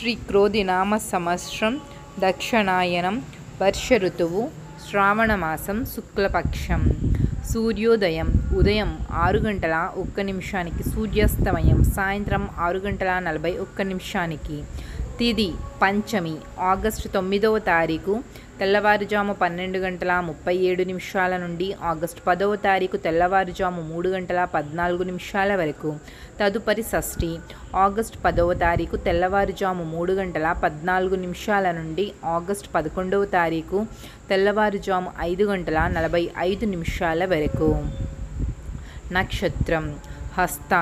శ్రీ క్రోధినామ సంవత్సరం దక్షిణాయనం వర్ష ఋతువు శ్రావణమాసం శుక్లపక్షం. సూర్యోదయం ఉదయం 6:01 సూర్యాస్తమయం సాయంత్రం 6:41. తిథి పంచమి ఆగస్టు 9వ తారీఖు తెల్లవారుజాము 12:37 నుండి ఆగస్టు 10వ తారీఖు తెల్లవారుజాము 3:14 వరకు. తదుపరి షష్ఠి ఆగస్టు 10వ తారీఖు తెల్లవారుజాము 3:14 నుండి ఆగస్టు 11వ తారీఖు తెల్లవారుజాము 5:45 వరకు. నక్షత్రం హస్త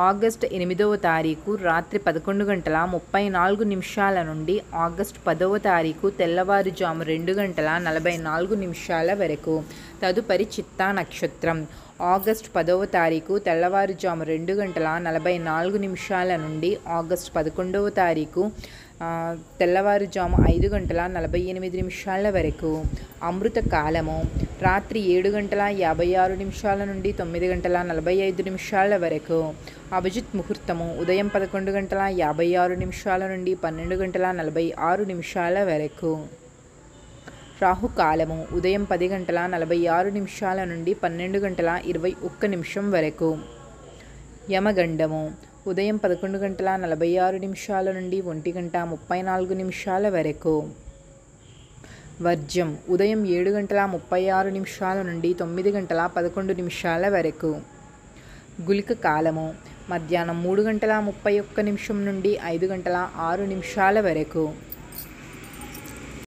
ఆగస్టు 8వ తారీఖు రాత్రి 11:34 నుండి ఆగస్టు 10వ తారీఖు తెల్లవారుజాము 2:44 వరకు. తదుపరి చిత్తా నక్షత్రం ఆగస్టు 10వ తారీఖు తెల్లవారుజాము 2:44 నుండి ఆగస్టు 11వ తారీఖు తెల్లవారుజాము 5:48 వరకు. అమృత కాలము రాత్రి 7:56 నుండి 9:45 వరకు. అభిజిత్ ముహూర్తము ఉదయం 11:56 నుండి 12:46 వరకు. రాహుకాలము ఉదయం 10:46 నుండి 12:21 వరకు. యమగండము ఉదయం 11:46 నుండి 1:34 వరకు. వర్జ్యం ఉదయం 7:36 నుండి 9:11 వరకు. గుళిక కాలము మధ్యాహ్నం 3:31 నుండి 5:06 వరకు.